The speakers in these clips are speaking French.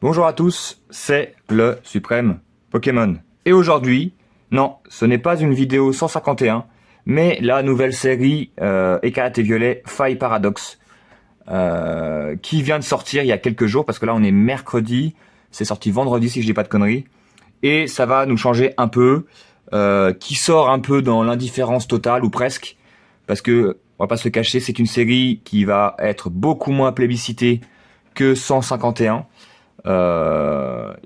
Bonjour à tous, c'est le Suprême Pokémon. Et aujourd'hui, non, ce n'est pas une vidéo 151, mais la nouvelle série Écarlate et Violet Faille Paradox, qui vient de sortir il y a quelques jours, parce que là on est mercredi, c'est sorti vendredi si je dis pas de conneries, et ça va nous changer un peu, qui sort un peu dans l'indifférence totale, ou presque, parce que, on va pas se le cacher, c'est une série qui va être beaucoup moins plébiscitée que 151.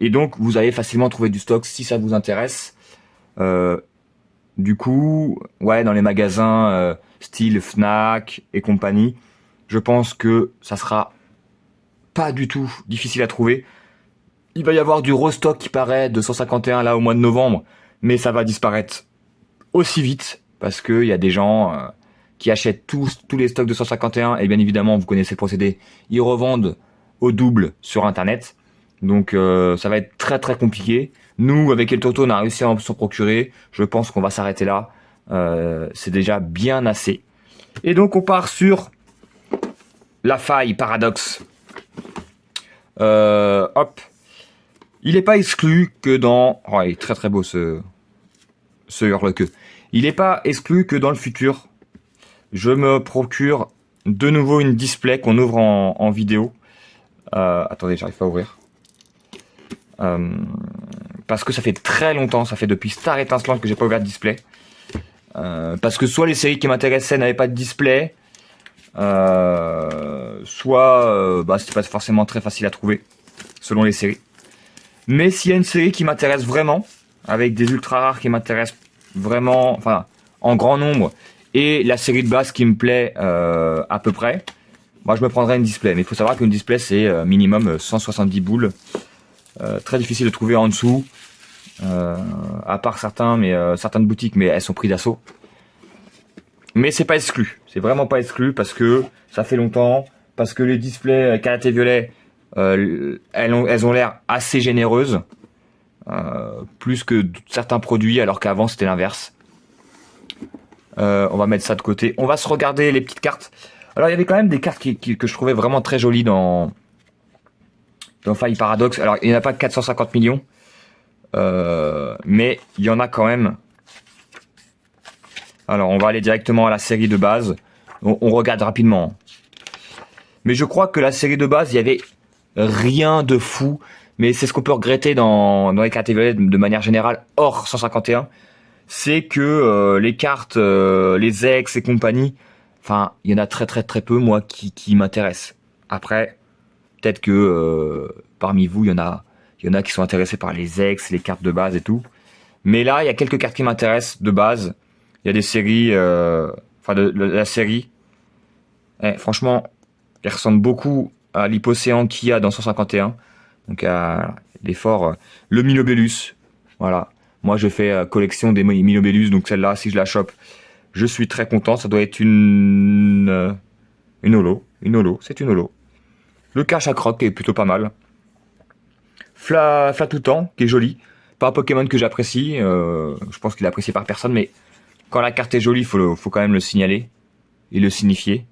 Et donc vous allez facilement trouver du stock si ça vous intéresse. Du coup, ouais, dans les magasins style Fnac et compagnie, je pense que ça sera pas du tout difficile à trouver. Il va y avoir du restock qui paraît de 151 là au mois de novembre, mais ça va disparaître aussi vite parce que il y a des gens qui achètent tous les stocks de 151 et bien évidemment vous connaissez le procédé, ils revendent au double sur internet. Donc ça va être très très compliqué. Nous, avec El Toto, on a réussi à s'en procurer. Je pense qu'on va s'arrêter là. C'est déjà bien assez. Et donc on part sur la faille paradoxe. Hop. Il n'est pas exclu que dans... Oh, il est très très beau ce hurle-queue. Il n'est pas exclu que dans le futur, je me procure de nouveau une display qu'on ouvre en vidéo. Attendez, j'arrive pas à ouvrir. Parce que ça fait très longtemps, ça fait depuis Star Étincelante que j'ai pas ouvert de display. Parce que soit les séries qui m'intéressaient n'avaient pas de display, soit c'était pas forcément très facile à trouver, selon les séries. Mais s'il y a une série qui m'intéresse vraiment, avec des ultra rares qui m'intéressent vraiment, enfin en grand nombre, et la série de base qui me plaît à peu près, moi je me prendrais une display. Mais il faut savoir qu'une display c'est minimum 170 boules. Très difficile de trouver en dessous, à part certaines boutiques, mais elles sont prises d'assaut. Mais c'est pas exclu, c'est vraiment pas exclu parce que ça fait longtemps, parce que les displays Écarlate et Violet, elles ont l'air assez généreuses, plus que certains produits, alors qu'avant c'était l'inverse. On va mettre ça de côté. On va se regarder les petites cartes. Alors il y avait quand même des cartes que je trouvais vraiment très jolies dans Faille Paradox. Alors il n'y en a pas 450 millions, mais il y en a quand même. Alors on va aller directement à la série de base. On regarde rapidement. Mais je crois que la série de base, il y avait rien de fou. Mais c'est ce qu'on peut regretter dans les cartes de manière générale, hors 151. C'est que les cartes, les ex et compagnie, enfin, il y en a très très très peu, moi, qui m'intéressent. Après, peut-être que parmi vous, il y en a qui sont intéressés par les ex, les cartes de base et tout. Mais là, il y a quelques cartes qui m'intéressent de base. Il y a des séries, de la série. Franchement, elle ressemble beaucoup à l'Hypocéan qu'il y a dans 151. Donc à l'effort, le Minobellus. Voilà. Moi, je fais collection des Minobellus, donc celle-là, si je la chope, je suis très content. Ça doit être une holo. Une holo, c'est une holo. Le cache à croc est plutôt pas mal. Flatoutan, qui est joli. Pas un Pokémon que j'apprécie. Je pense qu'il est apprécié par personne, mais quand la carte est jolie, faut quand même le signaler et le signifier.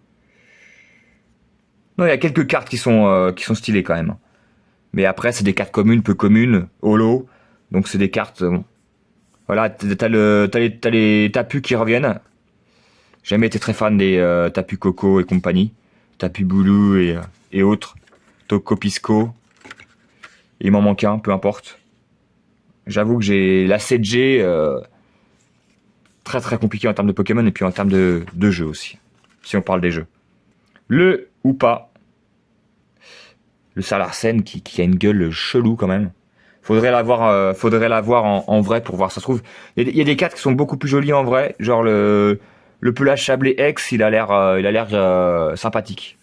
Non, il y a quelques cartes qui sont stylées quand même. Mais après, c'est des cartes communes, peu communes, holo. Donc c'est des cartes. Voilà, t'as les Tapu qui reviennent. J'ai jamais été très fan des Tapu Coco et compagnie. Tapu Boulou et autres. Toco Pisco. Il m'en manque un, peu importe. J'avoue que j'ai la 7G très très compliqué en termes de Pokémon et puis en termes de jeu aussi. Si on parle des jeux. Le ou pas. Le Salarsen qui a une gueule chelou quand même. Faudrait la voir en vrai pour voir. Ça se trouve, il y a des cartes qui sont beaucoup plus jolies en vrai. Genre le pelage sablé X, il a l'air sympathique.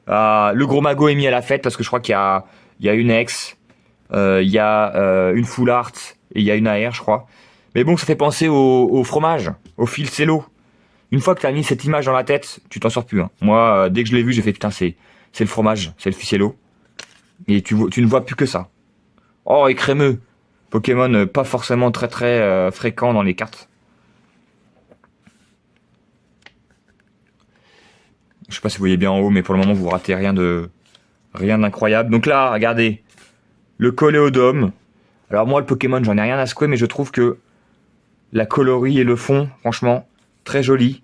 Le gros magot est mis à la fête parce que je crois qu'il y a une X, il y a une full art et il y a une AR, je crois. Mais bon, ça fait penser au fromage, au Filcello. Une fois que tu as mis cette image dans la tête, tu t'en sors plus. Hein. Moi, dès que je l'ai vu, j'ai fait putain, c'est le fromage, c'est le Filcello. Et tu ne vois plus que ça. Oh, et crémeux. Pokémon pas forcément très très fréquent dans les cartes. Je sais pas si vous voyez bien en haut, mais pour le moment, vous ratez rien de Rien d'incroyable. Donc là, regardez. Le Coléodome. Alors moi, le Pokémon, j'en ai rien à secouer, mais je trouve que la coloris et le fond, franchement, très joli.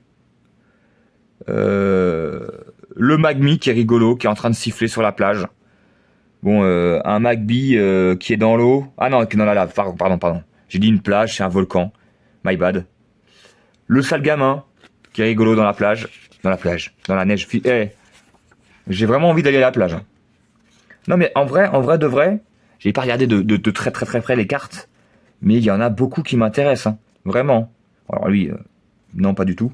Le Magmy qui est rigolo, qui est en train de siffler sur la plage. Bon, un Magby qui est dans l'eau. Ah non, qui est dans la lave. Pardon. J'ai dit une plage, c'est un volcan. My bad. Le Salgamin qui est rigolo dans la plage. Dans la neige. J'ai vraiment envie d'aller à la plage. Non mais en vrai de vrai, j'ai pas regardé de très près les cartes. Mais il y en a beaucoup qui m'intéressent. Hein. Vraiment. Alors lui, non pas du tout.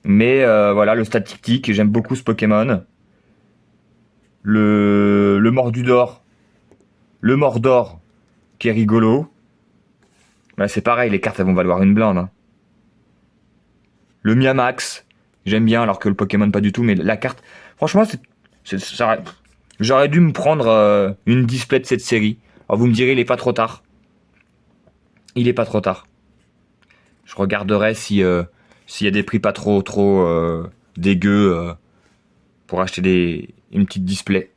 Mais voilà, le statistique, j'aime beaucoup ce Pokémon. Le Mordudor. Le Mordor, qui est rigolo. Là, c'est pareil, les cartes, elles vont valoir une blinde. Hein. Le Miamax, j'aime bien, alors que le Pokémon, pas du tout. Mais la carte, franchement, j'aurais dû me prendre une display de cette série. Alors, vous me direz, il est pas trop tard. Il est pas trop tard. Je regarderai s'il y a des prix pas trop dégueux pour acheter une petite display.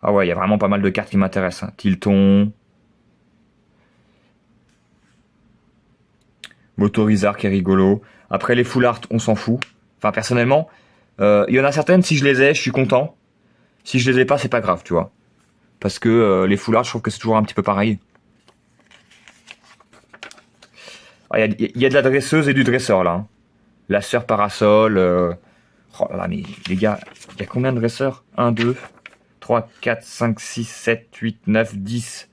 Ah ouais, il y a vraiment pas mal de cartes qui m'intéressent. Hein. Tilton. Motorizard qui est rigolo. Après les full art, on s'en fout. Enfin, personnellement, il y en a certaines, si je les ai, je suis content. Si je les ai pas, c'est pas grave, tu vois. Parce que les full art, je trouve que c'est toujours un petit peu pareil. Il y a de la dresseuse et du dresseur, là. Hein. La sœur parasol. Oh là là, mais les gars, il y a combien de dresseurs 1, 2, 3, 4, 5, 6, 7, 8, 9, 10.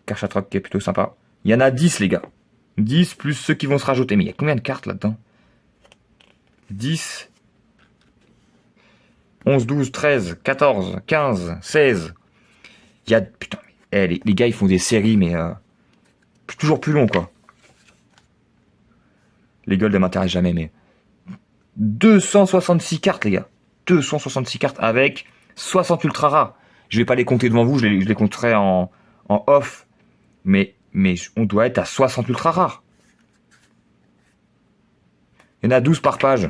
Karchatroc qui est plutôt sympa. Il y en a 10, les gars. 10 plus ceux qui vont se rajouter. Mais il y a combien de cartes là-dedans 10, 11, 12, 13, 14, 15, 16. Il y a... Putain, les gars, ils font des séries, mais... toujours plus long, quoi. Les golds ne m'intéressent jamais, mais... 266 cartes, les gars. 266 cartes avec 60 ultra rares. Je vais pas les compter devant vous, je les compterai en off. Mais on doit être à 60 ultra rares. Il y en a 12 par page.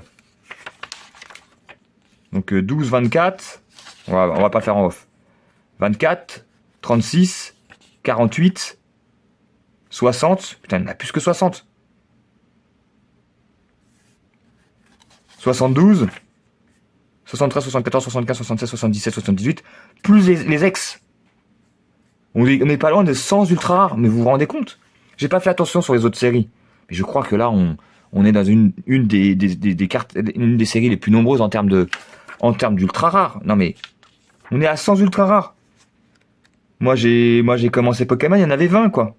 Donc 12, 24. On va pas faire en off. 24, 36, 48, 60. Putain, il y en a plus que 60. 72, 73, 74, 75, 76, 77, 78, plus les ex. On n'est pas loin de 100 ultra rares, mais vous vous rendez compte? J'ai pas fait attention sur les autres séries. Mais je crois que là, on est dans une des cartes, une des séries les plus nombreuses en termes d'ultra rares. Non mais, on est à 100 ultra rares. Moi j'ai commencé Pokémon, il y en avait 20 quoi.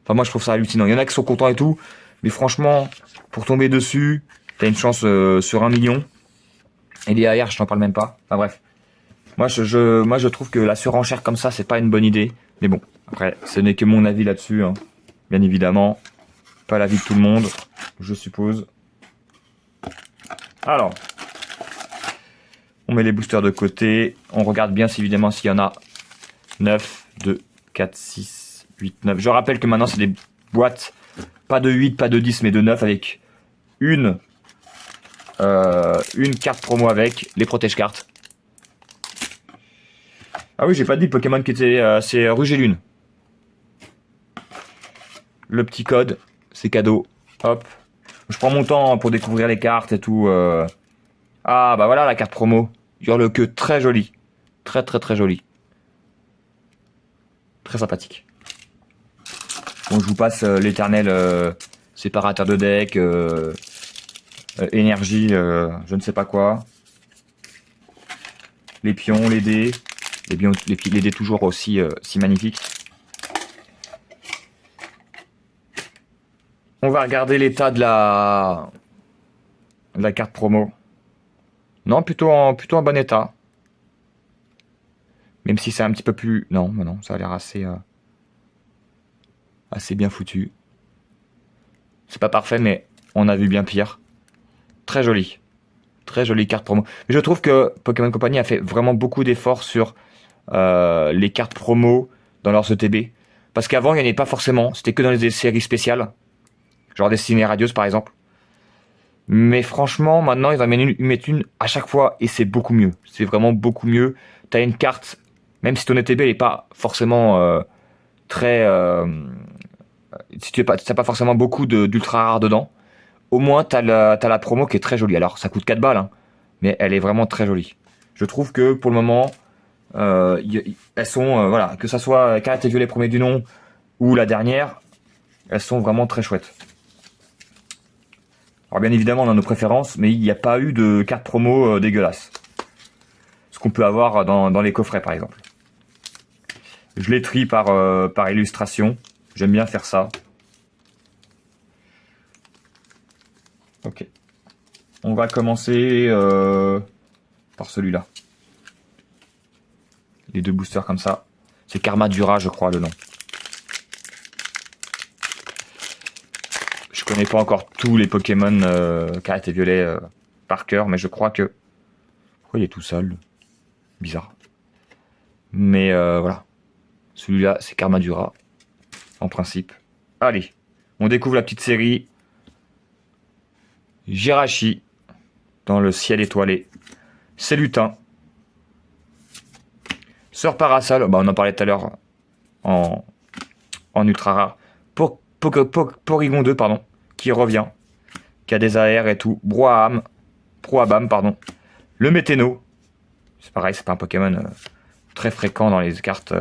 Enfin moi je trouve ça hallucinant. Il y en a qui sont contents et tout, mais franchement, pour tomber dessus, t'as une chance sur 1 million. Et les AR, je t'en parle même pas. Enfin bref. Moi je trouve que la surenchère comme ça, c'est pas une bonne idée. Mais bon, après, ce n'est que mon avis là-dessus. Hein. Bien évidemment. Pas l'avis de tout le monde, je suppose. Alors. On met les boosters de côté. On regarde bien évidemment s'il y en a 9, 2, 4, 6, 8, 9. Je rappelle que maintenant c'est des boîtes, pas de 8, pas de 10, mais de 9 avec une carte promo avec les protège-cartes. Ah oui, j'ai pas dit le Pokémon qui était... c'est Rouge et Lune. Le petit code, c'est cadeau. Hop. Je prends mon temps pour découvrir les cartes et tout. Ah bah voilà la carte promo. Hurle-queue, très jolie. Très jolie. Très sympathique. Bon, je vous passe l'éternel séparateur de deck, énergie, je ne sais pas quoi. Les pions, les dés. Les dés toujours aussi si magnifiques. On va regarder l'état de la carte promo. Non, plutôt en bon état. Même si c'est un petit peu plus... Non, ça a l'air assez bien foutu. C'est pas parfait, mais on a vu bien pire. Très joli. Très jolie carte promo. Mais je trouve que Pokémon Company a fait vraiment beaucoup d'efforts sur les cartes promo dans leurs ETB. Parce qu'avant, il n'y en avait pas forcément. C'était que dans les séries spéciales. Genre Destinée Radieuse, par exemple. Mais franchement, maintenant, ils en mettent une à chaque fois et c'est beaucoup mieux. C'est vraiment beaucoup mieux. T'as une carte, même si ton ETB n'est pas forcément très... si tu n'as pas forcément beaucoup d'ultra rares dedans, au moins t'as la promo qui est très jolie. Alors, ça coûte 4 balles, hein, mais elle est vraiment très jolie. Je trouve que pour le moment, elles sont, voilà, que ça soit Karate Violet premier du nom ou la dernière, elles sont vraiment très chouettes. Alors bien évidemment, on a nos préférences, mais il n'y a pas eu de carte promo dégueulasse. Ce qu'on peut avoir dans les coffrets, par exemple. Je les trie par illustration. J'aime bien faire ça. Ok. On va commencer par celui-là. Les deux boosters comme ça. C'est Karma Dura, je crois, le nom. Je connais pas encore tous les Pokémon Karate Violet par cœur, mais je crois que... Pourquoi il est tout seul? Bizarre. Mais voilà. Celui-là, c'est Karma Dura. En principe. Allez. On découvre la petite série. Jirachi. Dans le ciel étoilé. C'est Lutin. Sœur Parasol. Bah, on en parlait tout à l'heure. En ultra rare. Porygon 2, pardon. Qui revient. Qui a des AR et tout. Broabam, pardon. Le Météno. C'est pareil, c'est pas un Pokémon très fréquent dans les cartes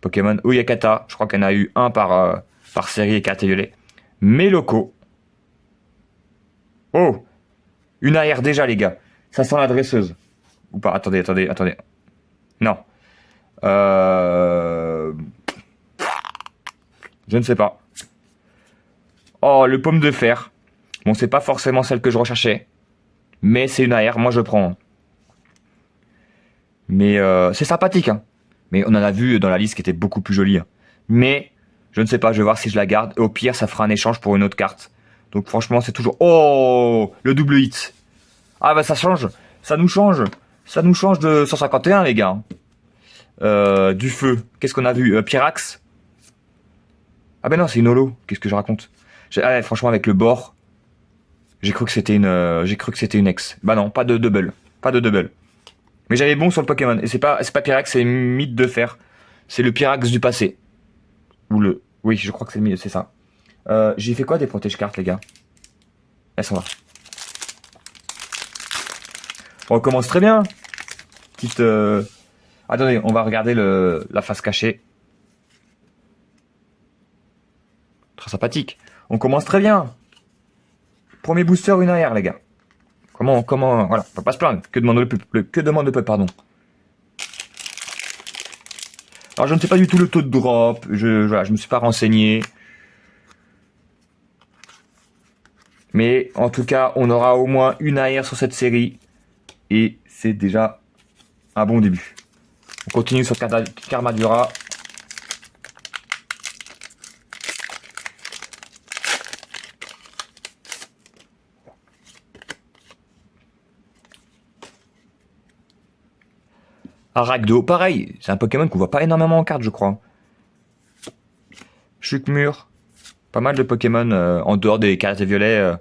Pokémon. Oyakata, je crois qu'il y en a eu un par série et Karate Violet. Meloko. Oh, une AR déjà, les gars. Ça sent la dresseuse. Ou pas? Attendez. Non. Je ne sais pas. Oh, le pomme de fer. Bon, c'est pas forcément celle que je recherchais. Mais c'est une AR, moi je prends. Mais c'est sympathique, hein. Mais on en a vu dans la liste qui était beaucoup plus jolie. Hein. Mais je ne sais pas, je vais voir si je la garde. Au pire, ça fera un échange pour une autre carte. Donc franchement, c'est toujours... Oh, le double hit. Ah bah ça change. Ça nous change. Ça nous change de 151, les gars. Du feu. Qu'est-ce qu'on a vu? Pyrax. Ah ben non, c'est une holo. Qu'est-ce que je raconte? Ah, franchement, avec le bord, j'ai cru que c'était une ex. Bah non, pas de double. Pas de double. Mais j'avais bon sur le Pokémon. Et c'est pas Pyrax, c'est Mythe de Fer. C'est le Pyrax du passé. Ou le... Oui, je crois que c'est ça. J'ai fait quoi des protège-cartes, les gars? Elles sont là. On commence très bien. Petite... Attendez, on va regarder la face cachée. Très sympathique. On commence très bien. Premier booster, une arrière, les gars. Comment, voilà, on va pas se plaindre. Que demande le peuple, pardon. Alors, je ne sais pas du tout le taux de drop. Voilà, je me suis pas renseigné. Mais, en tout cas, on aura au moins une AR sur cette série. Et c'est déjà un bon début. On continue sur Karma Dura. Aragdo, pareil, c'est un Pokémon qu'on voit pas énormément en carte, je crois. Chukmur, pas mal de Pokémon en dehors des Karate Violet,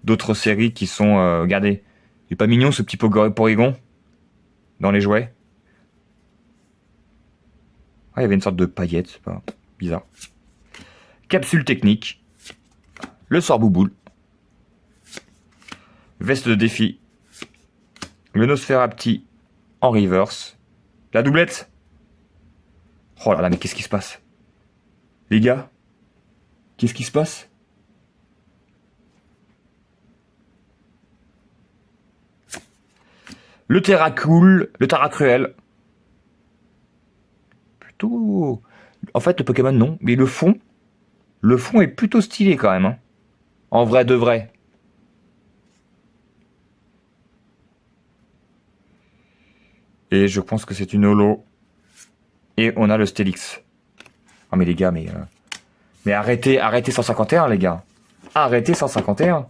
d'autres séries qui sont... regardez, il est pas mignon ce petit Porygon dans les jouets. Ah, il y avait une sorte de paillette, c'est pas bizarre. Capsule technique. Le Sorbouboule. Veste de défi. Le Nosferapti en reverse. La doublette. Oh là là, mais qu'est-ce qui se passe? Les gars, qu'est-ce qui se passe? Le Terracool, le Terracruel. Plutôt... En fait, le Pokémon, non. Mais le fond est plutôt stylé quand même. Hein. En vrai de vrai. Et je pense que c'est une holo. Et on a le Stélix. Oh mais les gars, mais arrêtez 151 les gars. Arrêtez 151.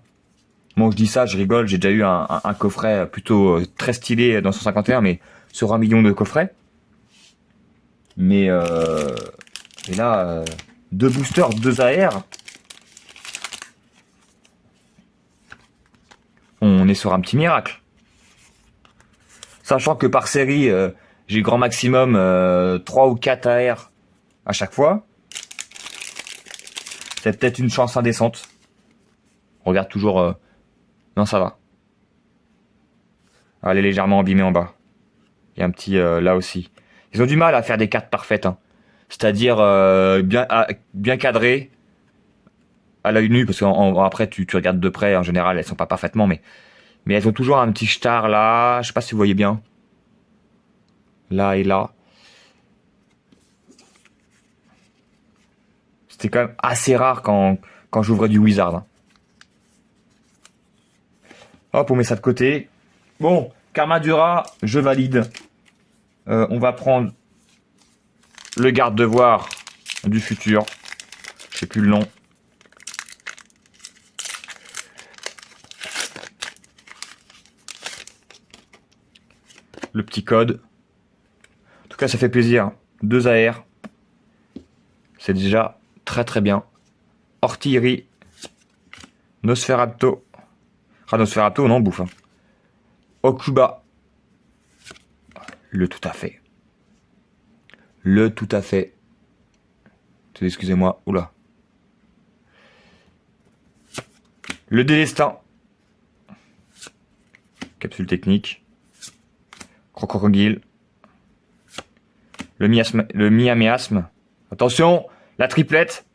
Bon, je dis ça, je rigole, j'ai déjà eu un coffret plutôt très stylé dans 151, mais sur 1 million de coffrets. Mais et là, 2 boosters, 2 AR. on est sur un petit miracle. Sachant que par série, j'ai grand maximum 3 ou 4 AR à chaque fois. C'est peut-être une chance indécente. On regarde toujours... Non, ça va. Elle est légèrement abîmée en bas. Il y a un petit là aussi. Ils ont du mal à faire des cartes parfaites. Hein. C'est-à-dire bien cadrées à l'œil nu. Parce qu'après, tu regardes de près. En général, elles sont pas parfaitement. Mais elles ont toujours un petit star là. Je sais pas si vous voyez bien. Là et là. C'était quand même assez rare quand j'ouvrais du Wizard. Hein. Hop, on met ça de côté. Bon, Karmadura, je valide. On va prendre le garde-devoir du futur. Je sais plus le nom. Le petit code. En tout cas, ça fait plaisir. 2 AR. C'est déjà très très bien. Ortillerie. Nosferatu. Ah, Nosferatu, on en bouffe. Hein. Okuba. Le tout à fait. Le tout à fait. Excusez-moi. Oula. Le délestin. Capsule technique. Crocodile. Le miasme. Attention, la triplette.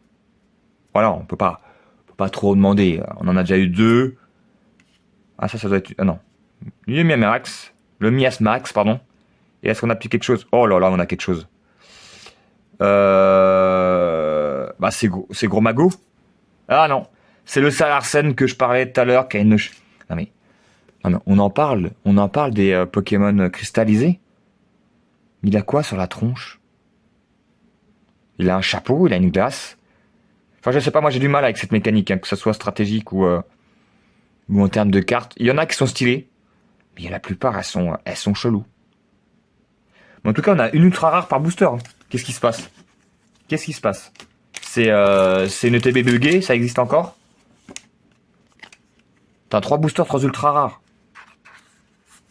Voilà, on peut pas trop demander. On en a déjà eu 2. Ah, ça doit être... Ah non. Le miasmax, pardon. Et est-ce qu'on a plus quelque chose? Oh là là, on a quelque chose. Bah, c'est gros magot. Ah non. C'est le Salarsen que je parlais tout à l'heure qui a une... Non mais on en parle des Pokémon cristallisés. Il a quoi sur la tronche? Il a un chapeau, il a une glace. Enfin, je sais pas, moi j'ai du mal avec cette mécanique, hein, que ce soit stratégique ou en termes de cartes. Il y en a qui sont stylées, mais la plupart, elles sont cheloues. Mais en tout cas, on a une ultra rare par booster. Hein. Qu'est-ce qui se passe? C'est une ETB buggée, ça existe encore? T'as 3 boosters, 3 ultra rares.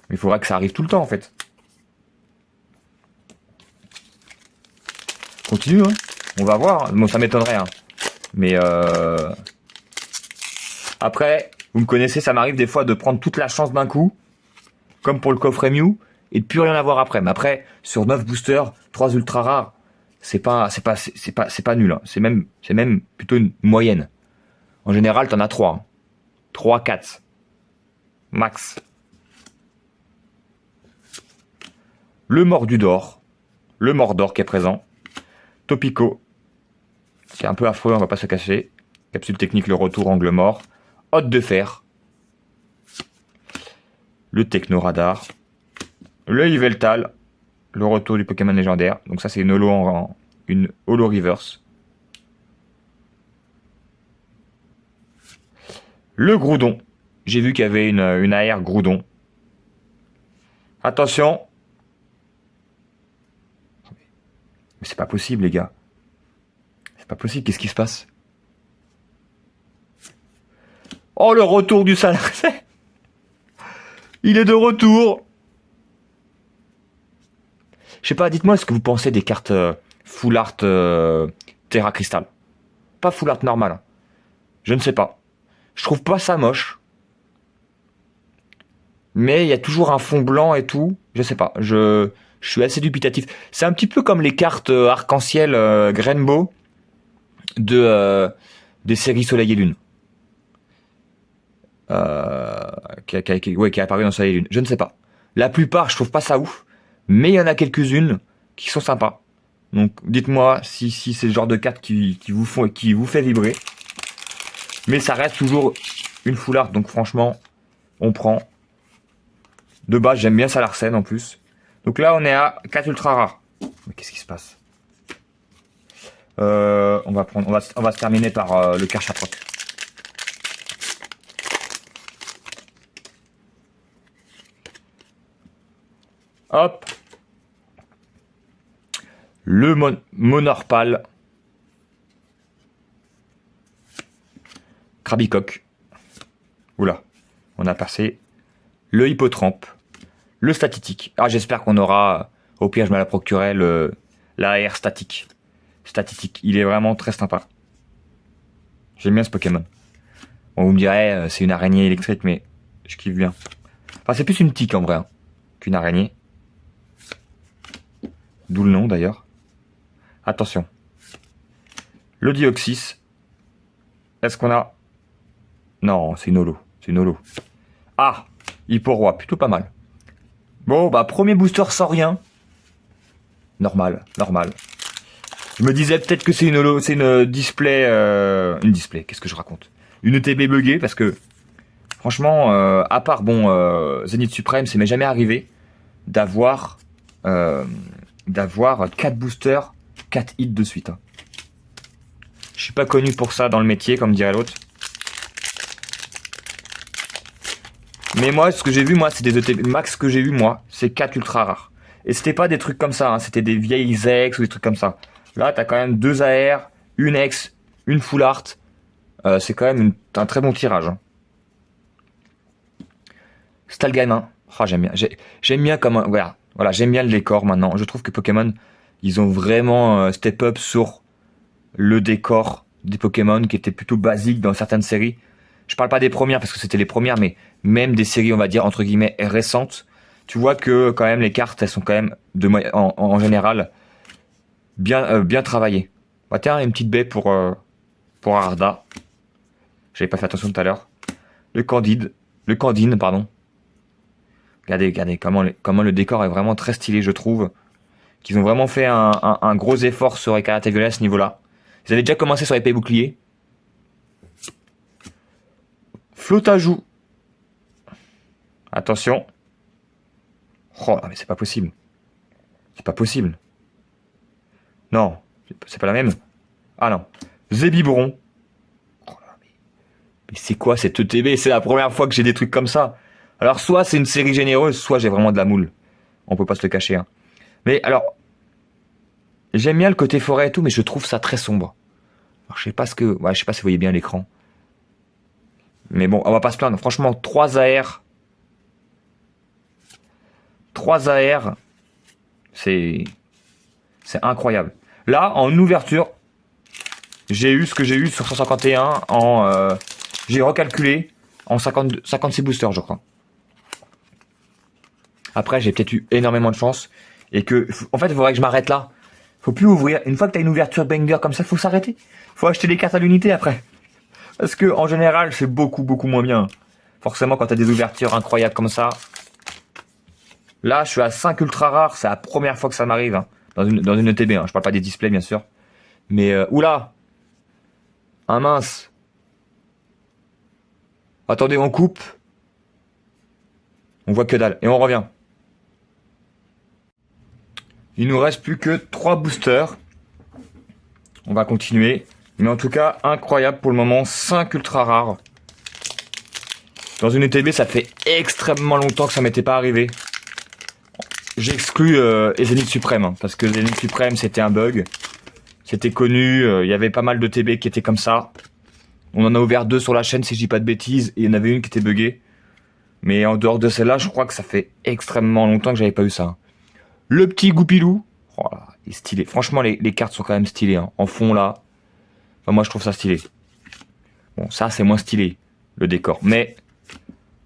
Il faudra que ça arrive tout le temps, en fait. Continue, hein. On va voir. Bon, ça m'étonnerait, hein. Mais après, vous me connaissez, ça m'arrive des fois de prendre toute la chance d'un coup, comme pour le coffret Mew, et de plus rien avoir après. Mais après, sur 9 boosters, 3 ultra rares, c'est pas nul. Hein. C'est même plutôt une moyenne. En général, t'en as 3. Hein. 3, 4. Max. Le Mordudor. Le Mordor qui est présent. Topico. C'est un peu affreux, on va pas se cacher. Capsule technique, le retour, angle mort. Hôte de fer. Le Technoradar. Le Yveltal. Le retour du Pokémon légendaire. Donc ça, c'est une holo reverse. Le Groudon. J'ai vu qu'il y avait une AR Groudon. Attention. Mais c'est pas possible, les gars. C'est pas possible, qu'est-ce qui se passe? Oh, le retour du Salarsen. Il est de retour. Je sais pas, dites-moi ce que vous pensez des cartes Full Art Terra Crystal. Pas Full Art normal. Hein. Je ne sais pas. Je trouve pas ça moche. Mais il y a toujours un fond blanc et tout. Je sais pas. Je suis assez dubitatif. C'est un petit peu comme les cartes arc-en-ciel Grainbow des séries Soleil et Lune. Qui est apparu dans Soleil et Lune. Je ne sais pas. La plupart, je trouve pas ça ouf. Mais il y en a quelques-unes qui sont sympas. Donc, dites-moi si c'est le genre de carte qui vous fait vibrer. Mais ça reste toujours une full art. Donc, franchement, on prend. De base, j'aime bien Salarsen en plus. Donc là, on est à 4 ultra rares. Mais qu'est-ce qui se passe? On va se terminer par le Karchaproc. Hop. Le Monorpal. Krabicoque. Oula. On a passé le hippotrampe, le statique. Ah, j'espère qu'on aura, au pire, je me la procurerai, l'AR statique. Statique, il est vraiment très sympa. J'aime bien ce Pokémon. Bon, vous me direz, c'est une araignée électrique, mais je kiffe bien. Enfin, c'est plus une tique en vrai, hein, qu'une araignée. D'où le nom d'ailleurs. Attention. Le Dioxys. Est-ce qu'on a... Non, c'est une holo. C'est une holo. Ah, Hippo-Roi, plutôt pas mal. Bon, bah, premier booster sans rien. Normal, normal. Je me disais peut-être que c'est une holo, c'est une display... Une display, qu'est-ce que je raconte? Une ETB buggée, parce que... Franchement, à part, bon, Zénith Suprême, ça m'est jamais arrivé d'avoir 4 boosters, 4 hits de suite. Hein. Je suis pas connu pour ça dans le métier, comme dirait l'autre. Mais moi, ce que j'ai vu, moi, c'est des ETB. Max que j'ai eu, moi, c'est 4 ultra rares. Et c'était pas des trucs comme ça, hein, c'était des vieilles ex ou des trucs comme ça. Là, t'as quand même 2 AR, une ex, une full art. C'est quand même un très bon tirage. Hein. Stalgamin. Oh, j'aime bien. J'aime bien comment. Voilà, j'aime bien le décor maintenant. Je trouve que Pokémon, ils ont vraiment step up sur le décor des Pokémon qui était plutôt basique dans certaines séries. Je parle pas des premières parce que c'était les premières, mais même des séries, on va dire, entre guillemets, récentes. Tu vois que quand même les cartes, elles sont quand même en général bien travaillées. Bah, tiens, une petite baie pour Arda. J'avais pas fait attention tout à l'heure. Le Candine, pardon. Regardez comment le décor est vraiment très stylé, je trouve. Qu'ils ont vraiment fait un gros effort sur Écarlate et Violet à ce niveau-là. Ils avaient déjà commencé sur épée bouclier. Flottajoux. Attention. Oh, mais c'est pas possible. C'est pas possible. Non, c'est pas la même. Ah non. Zébibron. Oh, mais c'est quoi cette ETB? C'est la première fois que j'ai des trucs comme ça. Alors soit c'est une série généreuse, soit j'ai vraiment de la moule. On peut pas se le cacher. Hein. Mais alors, j'aime bien le côté forêt et tout, mais je trouve ça très sombre. Alors, je sais pas si vous voyez bien l'écran. Mais bon, on va pas se plaindre. Franchement, 3 AR. 3 AR. C'est incroyable. Là, en ouverture, j'ai eu ce que j'ai eu sur 151 j'ai recalculé en 56 boosters, je crois. Après, j'ai peut-être eu énormément de chance. Et que, en fait, il faudrait que je m'arrête là. Faut plus ouvrir. Une fois que tu as une ouverture banger comme ça, faut s'arrêter. Faut acheter des cartes à l'unité après. Parce que, en général, c'est beaucoup moins bien. Forcément, quand tu as des ouvertures incroyables comme ça. Là, je suis à 5 ultra rares. C'est la première fois que ça m'arrive. Hein, dans une ETB. Hein. Je parle pas des displays, bien sûr. Mais, oula. Un mince. Attendez, on coupe. On voit que dalle. Et on revient. Il nous reste plus que 3 boosters. On va continuer. Mais en tout cas, incroyable pour le moment. 5 ultra rares. Dans une ETB, ça fait extrêmement longtemps que ça m'était pas arrivé. J'exclus Zénith Suprême. Hein, parce que Zénith Suprême, c'était un bug. C'était connu. Il y avait pas mal d'ETB qui étaient comme ça. On en a ouvert 2 sur la chaîne, si je dis pas de bêtises. Et il y en avait une qui était buggée. Mais en dehors de celle-là, je crois que ça fait extrêmement longtemps que j'avais pas eu ça. Le petit Goupilou. Oh là, il est stylé. Franchement, les cartes sont quand même stylées. Hein. En fond, là. Enfin, moi, je trouve ça stylé. Bon, ça, c'est moins stylé, le décor. Mais,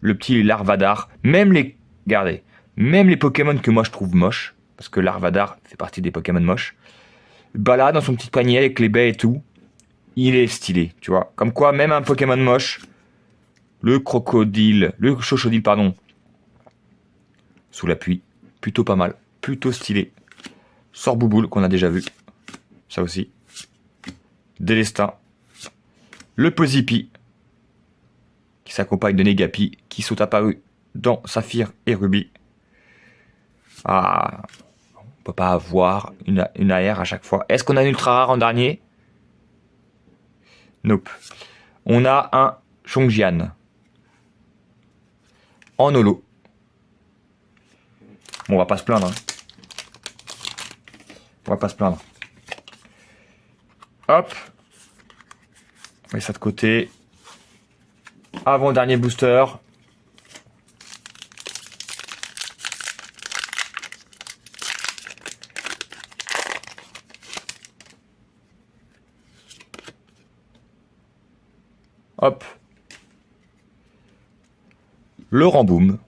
le petit Larvadar. Regardez. Même les Pokémon que moi, je trouve moches. Parce que Larvadar fait partie des Pokémon moches. Bah là, dans son petit panier avec les baies et tout. Il est stylé, tu vois. Comme quoi, même un Pokémon moche. Le Chochodile, pardon. Sous la pluie. Plutôt pas mal. Plutôt stylé. Sorbouboule qu'on a déjà vu. Ça aussi. Délestin. Le Pozipi. Qui s'accompagne de Negapi. Qui sont apparus dans Saphir et Ruby. Ah. On peut pas avoir une AR à chaque fois. Est-ce qu'on a une ultra rare en dernier? Nope. On a un Chongjian. En holo. Bon, on va pas se plaindre. Hein. On va pas se plaindre. Hop. On met ça de côté. Avant-dernier booster. Hop. Le Ramboom.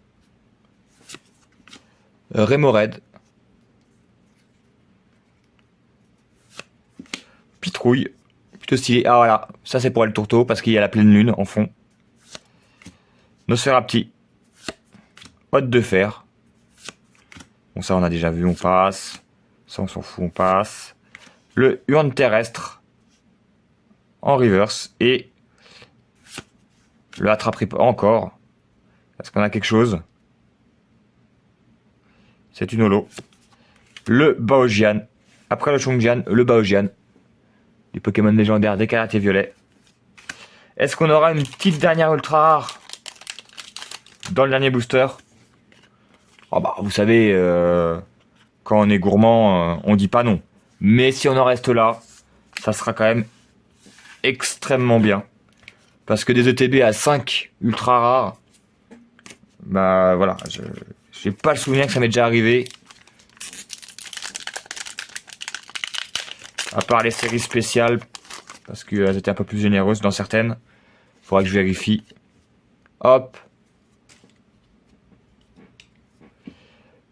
Remoraid. Pitrouille. Plutôt stylé. Ah voilà, ça c'est pour El Tourteau parce qu'il y a la pleine lune en fond. Nosferapti. Hôte de fer. Bon ça on a déjà vu, on passe. Ça on s'en fout, on passe. Le urne terrestre. En reverse. Et le attraperai pas encore. Est-ce qu'on a quelque chose? C'est une holo. Le Baojian. Après le Chongjian, le Baojian. Du Pokémon légendaire d'écarlate et violet. Est-ce qu'on aura une petite dernière ultra rare dans le dernier booster? Oh bah, vous savez, quand on est gourmand, on dit pas non. Mais si on en reste là, ça sera quand même extrêmement bien. Parce que des ETB à 5 ultra rares, bah voilà, j'ai pas le souvenir que ça m'est déjà arrivé. À part les séries spéciales, parce qu'elles étaient un peu plus généreuses dans certaines. Faudra que je vérifie. Hop.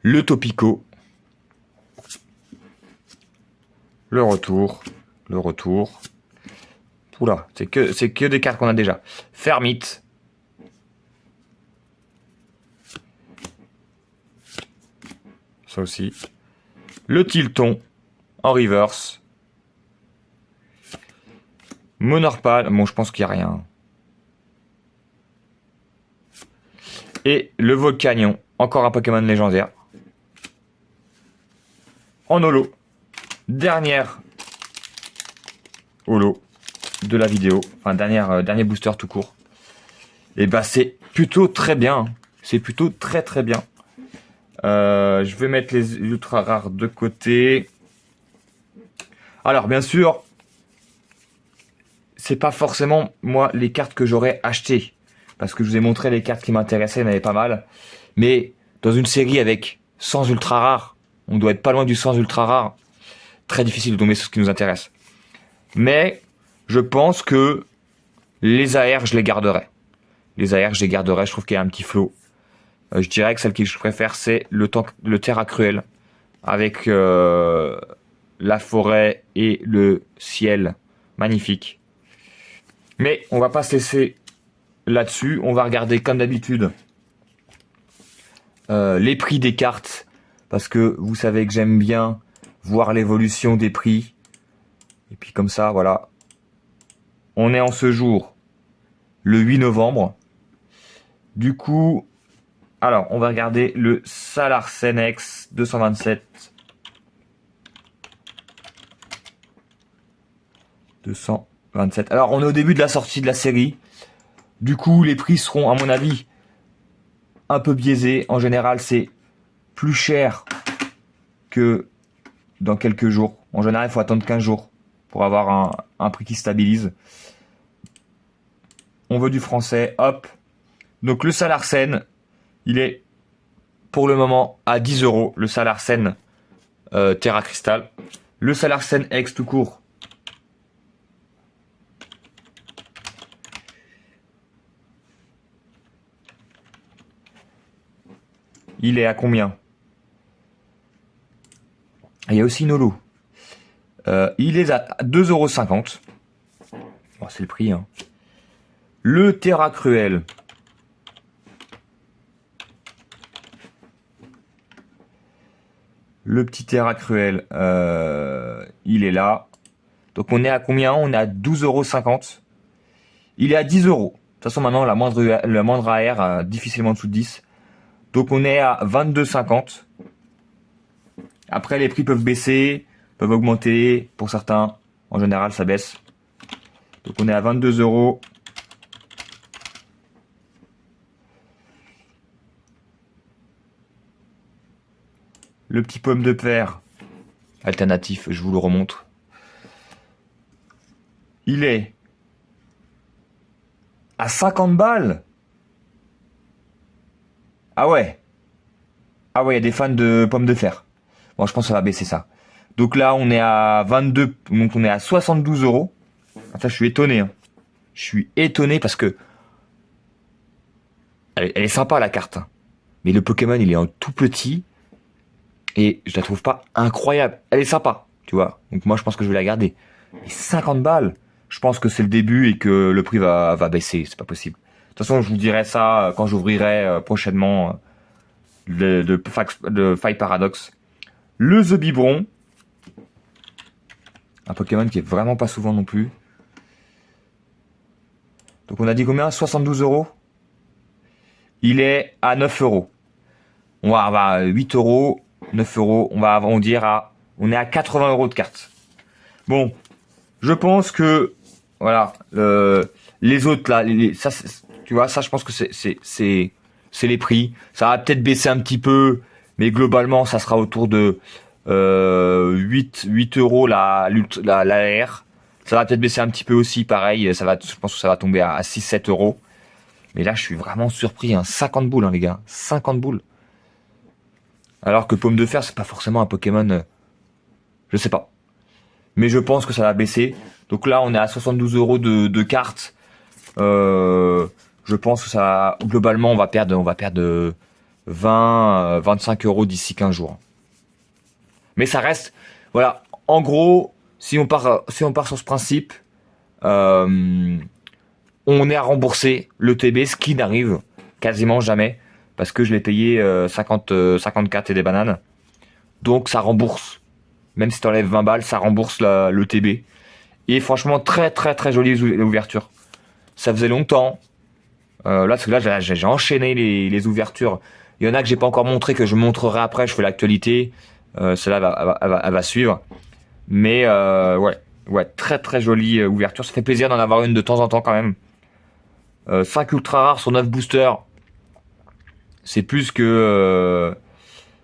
Le Topico. Le retour. Le retour. Oula, c'est que des cartes qu'on a déjà. Fermite. Ça aussi. Le Tilton. En reverse. Monorpal, bon je pense qu'il n'y a rien. Et le Volcanion, encore un Pokémon légendaire. En holo. Dernière holo de la vidéo. Enfin dernier booster tout court. Et bah c'est plutôt très bien. C'est plutôt très très bien. Je vais mettre les ultra rares de côté. Alors bien sûr, c'est pas forcément moi les cartes que j'aurais achetées. Parce que je vous ai montré les cartes qui m'intéressaient, il y en avait pas mal. Mais dans une série avec 100 ultra rares, on doit être pas loin du 100 ultra rares. Très difficile de tomber sur ce qui nous intéresse. Mais je pense que les AR, je les garderai. Les AR, je les garderai, je trouve qu'il y a un petit flow. Je dirais que celle que je préfère, c'est le Terra Cruel. Avec la forêt et le ciel magnifique. Mais on va pas se laisser là-dessus. On va regarder comme d'habitude les prix des cartes. Parce que vous savez que j'aime bien voir l'évolution des prix. Et puis comme ça, voilà. On est en ce jour, le 8 novembre. Du coup, alors on va regarder le Salarsen X 227. 227. Alors on est au début de la sortie de la série. Du coup les prix seront à mon avis un peu biaisés. En général c'est plus cher que dans quelques jours. En général il faut attendre 15 jours pour avoir un prix qui stabilise. On veut du français, hop. Donc le Salarsen, il est pour le moment à 10 €. Le Salarsen Terra Crystal. Le Salarsen X tout court. Il est à combien? Il y a aussi Nolo. Il est à 2,50 €. Bon, c'est le prix. Hein. Le Terra Cruel. Le petit Terra Cruel, il est là. Donc on est à combien? On est à 12,50 €. Il est à 10 €. De toute façon maintenant la moindre AR difficilement en dessous de 10. Donc on est à 22,50 €. Après les prix peuvent baisser, peuvent augmenter pour certains. En général ça baisse. Donc on est à 22 €. Le petit pomme de terre alternatif, je vous le remonte. Il est à 50 balles. Ah ouais. Ah ouais, il y a des fans de pommes de fer. Bon, je pense que ça va baisser ça. Donc là, on est à 22, donc on est à 72 €. Ça, je suis étonné. Hein. Je suis étonné parce que elle est sympa la carte, hein. Mais le Pokémon il est en tout petit et je la trouve pas incroyable. Elle est sympa, tu vois. Donc moi je pense que je vais la garder. Mais 50 balles, je pense que c'est le début et que le prix va baisser, c'est pas possible. De toute façon je vous dirai ça quand j'ouvrirai prochainement de Faille Paradox. Le The Biberon, un Pokémon qui est vraiment pas souvent non plus. Donc on a dit combien? 72 euros. Il est à 9 euros. On va avoir 8 euros, 9 euros. On est à 80 euros de carte. Bon, je pense que voilà, les autres là, ça, tu vois, ça, je pense que c'est les prix. Ça va peut-être baisser un petit peu, mais globalement, ça sera autour de 8 euros la R. Ça va peut-être baisser un petit peu aussi, pareil. Je pense que ça va tomber à 6-7 euros. Mais là, je suis vraiment surpris. Hein. 50 boules, hein, les gars. 50 boules. Alors que Pomme de Fer, c'est pas forcément un Pokémon. Je sais pas. Mais je pense que ça va baisser. Donc là, on est à 72 euros de cartes. Je pense que ça, globalement, on va perdre 25 euros d'ici 15 jours. Mais ça reste, voilà. En gros, si on part sur ce principe, on est à rembourser le TB, ce qui n'arrive quasiment jamais, parce que je l'ai payé 54 et des bananes. Donc ça rembourse. Même si tu enlèves 20 balles, ça rembourse le TB. Et franchement, très très très jolie l'ouverture. Ça faisait longtemps. Parce que là, j'ai enchaîné les ouvertures. Il y en a que j'ai pas encore montré, que je montrerai après, je fais l'actualité. Celle-là elle va suivre. Mais ouais, très très jolie ouverture. Ça fait plaisir d'en avoir une de temps en temps quand même. 5 ultra rares sur 9 boosters. C'est plus que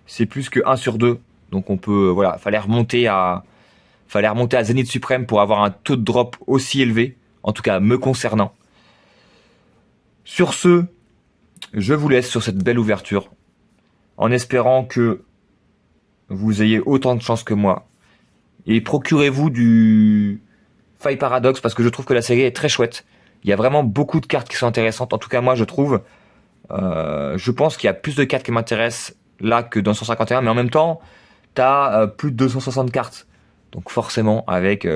1 sur 2. Donc on peut, voilà, fallait remonter à Zénith Suprême pour avoir un taux de drop aussi élevé. En tout cas, me concernant. Sur ce, je vous laisse sur cette belle ouverture. En espérant que vous ayez autant de chance que moi. Et procurez-vous du Faille Paradox parce que je trouve que la série est très chouette. Il y a vraiment beaucoup de cartes qui sont intéressantes. En tout cas, moi, je trouve. Je pense qu'il y a plus de cartes qui m'intéressent là que dans 151. Mais en même temps, t'as plus de 260 cartes. Donc forcément, avec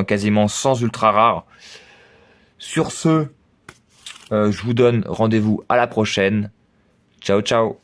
quasiment 100 ultra rares. Sur ce, je vous donne rendez-vous à la prochaine. Ciao, ciao.